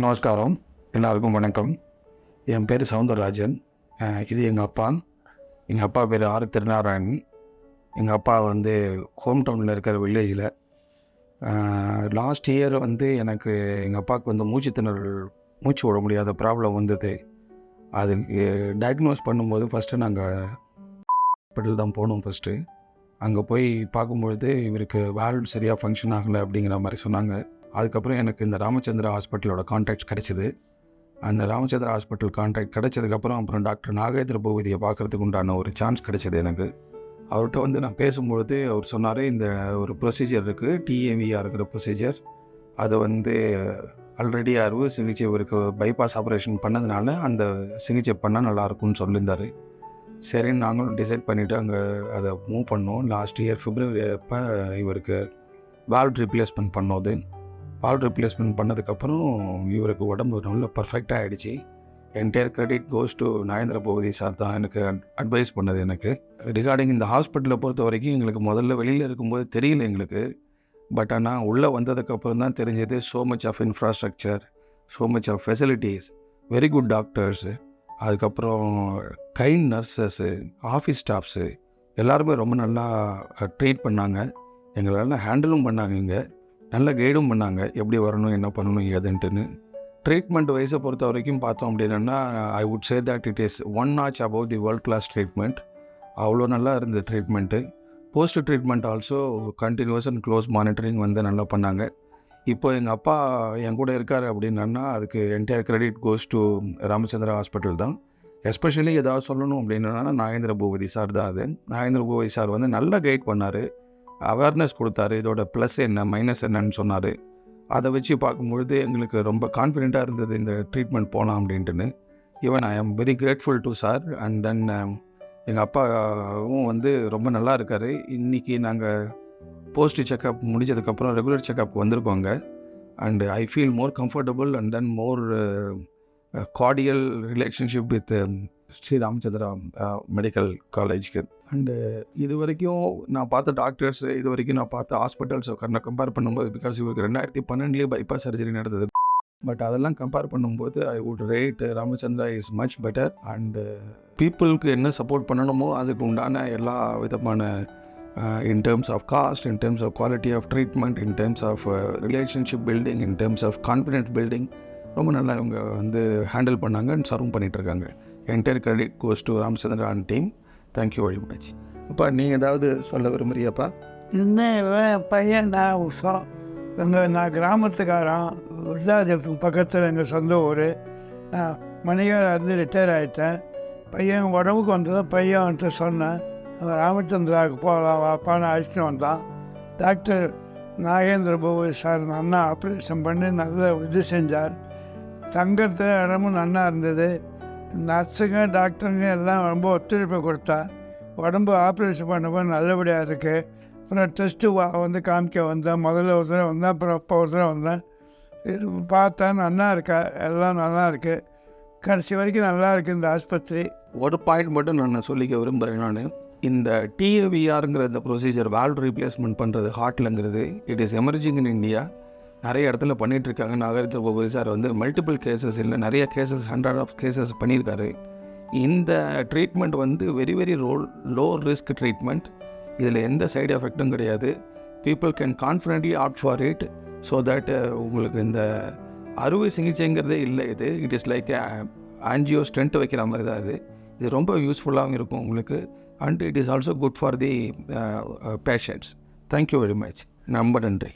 நமஸ்காரம், எல்லாருக்கும் வணக்கம். என் பேர் சவுந்தரராஜன். இது எங்கள் அப்பா. எங்கள் அப்பா பேர் திருநாராயணன். எங்கள் அப்பா ஹோம் டவுனில் இருக்கிற வில்லேஜில். லாஸ்ட் இயர் எனக்கு எங்கள் அப்பாவுக்கு மூச்சு விட முடியாத ப்ராப்ளம் வந்தது. அதுக்கு டயக்னோஸ் பண்ணும்போது ஃபஸ்ட்டு நாங்கள் ஹாஸ்பிட்டல் தான் போனோம். ஃபஸ்ட்டு அங்கே போய் பார்க்கும்பொழுது இவருக்கு வால்வ் சரியாக ஃபங்க்ஷன் ஆகலை அப்படிங்கிற மாதிரி சொன்னாங்க. அதுக்கப்புறம் எனக்கு இந்த ராமச்சந்திரா ஹாஸ்பிட்டலோட கான்டாக்ட்ஸ் கிடச்சிது. அந்த ராமச்சந்திரா ஹாஸ்பிட்டல் கான்டாக்ட் கிடச்சதுக்கப்புறம் அப்புறம் டாக்டர் நாகேந்திர பூபதியை பார்க்குறதுக்கு உண்டான ஒரு சான்ஸ் கிடச்சிது எனக்கு. அவர்கிட்ட நான் பேசும்பொழுது அவர் சொன்னார், இந்த ஒரு ப்ரொசீஜர் இருக்குது, TAVR இருக்கிற ப்ரொசீஜர். அதை ஆல்ரெடி அறுவை சிகிச்சை இவருக்கு பைபாஸ் ஆப்ரேஷன் பண்ணதுனால அந்த சிகிச்சை பண்ணால் நல்லாயிருக்கும்னு சொல்லியிருந்தார். சரின்னு நாங்களும் டிசைட் பண்ணிவிட்டு அங்கே அதை மூவ் பண்ணோம். லாஸ்ட் இயர் February அப்போ இவருக்கு வால்வ் ரீப்ளேஸ்மெண்ட் பண்ணோது. வால்வ் ரீப்ளேஸ்மெண்ட் பண்ணதுக்கப்புறம் இவருக்கு உடம்பு நல்ல பர்ஃபெக்டாக ஆகிடுச்சு. Entire credit goes to Nagendra Boopathi sir தான் எனக்கு அட்வைஸ் பண்ணது. எனக்கு ரிகார்டிங் இந்த ஹாஸ்பிட்டலை பொறுத்த வரைக்கும் எங்களுக்கு முதல்ல வெளியில் இருக்கும்போது தெரியல எங்களுக்கு. பட் ஆனால் உள்ளே வந்ததுக்கப்புறம் தான் தெரிஞ்சது, so much of infrastructure, so much of facilities, very good doctors, அதுக்கப்புறம் கைண்ட் நர்சஸ்ஸு, ஆஃபீஸ் ஸ்டாஃப்ஸு எல்லாருமே ரொம்ப நல்லா ட்ரீட் பண்ணாங்க. எங்களெல்லாம் ஹேண்டிலும் பண்ணாங்க. இங்கே நல்லா கைடும் பண்ணாங்க, எப்படி வரணும், என்ன பண்ணணும், ஏதுன்ட்டுன்னு. ட்ரீட்மெண்ட் வைஸை பொறுத்த வரைக்கும் பார்த்தோம் அப்படின்னா, I would say that it is one notch above the world class treatment. அவ்வளோ நல்லா இருந்தது treatment. Post treatment also continues and close monitoring நல்லா பண்ணாங்க. இப்போ எங்கள் அப்பா என் கூட இருக்கார் அப்படின்னா அதுக்கு entire credit goes to Ramachandra hospital தான். எஸ்பெஷலி ஏதாவது சொல்லணும் அப்படின்னா நாகேந்திர பூபதி சார் தான். அது நாகேந்திர பூபதி சார் நல்லா கைட் பண்ணார், அவேர்னஸ் கொடுத்தாரு, இதோட ப்ளஸ் என்ன மைனஸ் என்னன்னு சொன்னார். அதை வச்சு பார்க்கும்பொழுது எங்களுக்கு ரொம்ப கான்ஃபிடெண்ட்டாக இருந்தது இந்த ட்ரீட்மெண்ட் போகலாம் அப்படின்ட்டுன்னு. Even I am very grateful to sir. And then எங்கள் அப்பாவும் ரொம்ப நல்லா இருக்கார். இன்றைக்கி நாங்கள் போஸ்ட் செக்கப் முடிஞ்சதுக்கப்புறம் ரெகுலர் செக்கப் வந்திருக்கோங்க. And I feel more comfortable and then more cordial relationship with Sri Ramachandra medical காலேஜ்க்கு. அண்டு இது வரைக்கும் நான் பார்த்த டாக்டர்ஸ், இது வரைக்கும் நான் பார்த்த ஹாஸ்பிட்டல்ஸை கம்பேர் பண்ணும்போது, பிகாஸ் இவருக்கு 2012 பைபாஸ் சர்ஜரி நடந்தது. பட் அதெல்லாம் கம்பேர் பண்ணும்போது I would rate Ramachandra is much better. And பீப்புளுக்கு என்ன சப்போர்ட் பண்ணணுமோ அதுக்கு உண்டான எல்லா விதமான in terms of cost, in terms of quality of treatment, in terms of relationship building, in terms of confidence building ரொம்ப நல்லா இவங்க ஹேண்டில் பண்ணாங்க அண்ட் சர்வ் பண்ணிகிட்ருக்காங்க. Entire credit goes to Ramachandra and team. Thank you very much. அப்பா, நீங்கள் ஏதாவது சொல்ல விரும்புறியாப்பா? இன்னும் பையன் நான் கிராமத்துக்காரன், விருதாச்சலத்துக்கு பக்கத்தில் எங்கள் சொந்த ஊர். நான் மணிகாராக இருந்து ரிட்டையர் ஆகிட்டேன். பையன் உடம்புக்கு வந்ததும் பையன் சொன்னேன், ராமச்சந்திராவுக்கு போகலாம் வாப்பான்னு அழைச்சிட்டு வந்தான். டாக்டர் நாகேந்திர பூபதி சார் நல்லா ஆப்ரேஷன் பண்ணி நல்ல இது செஞ்சார். தங்கறது இடமும் நல்லா இருந்தது. நர்ஸுங்க டாக்டருங்க எல்லாம் ரொம்ப ஒத்துழைப்பு கொடுத்தா. உடம்பு ஆப்ரேஷன் பண்ணப்போ நல்லபடியாக இருக்குது. அப்புறம் டெஸ்ட்டு காமிக்க வந்தேன். முதல்ல ஒரு தடவை வந்தேன், அப்புறம் இப்போ ஒரு தடவை வந்தேன். இது பார்த்தா நல்லா இருக்கா, எல்லாம் நல்லா இருக்குது. கடைசி வரைக்கும் நல்லா இருக்குது இந்த ஆஸ்பத்திரி. ஒரு பாயிண்ட் மட்டும் நான் சொல்லிக்க விரும்புகிறேன். நான் இந்த TAVRங்கிற இந்த ப்ரொசீஜர் வால்வ் ரீப்ளேஸ்மெண்ட் பண்ணுறது ஹார்ட்லங்கிறது it is emerging in India. நிறைய இடத்துல பண்ணிகிட்ருக்காங்க. Nagendra Boopathi sir multiple cases இல்லை, நிறைய கேசஸ், 100 ஆஃப் கேசஸ் பண்ணியிருக்காரு. இந்த treatment very very low risk treatment. இதில் எந்த சைடு எஃபெக்டும் கிடையாது. People can confidently opt for it. So that உங்களுக்கு இந்த அறுவை சிகிச்சைங்கிறதே இல்லை. It is like angio stent வைக்கிற மாதிரி தான். இது ரொம்ப யூஸ்ஃபுல்லாகவும் இருக்கும் உங்களுக்கு. And it is also good for the patients. Thank you very much. ரொம்ப நன்றி.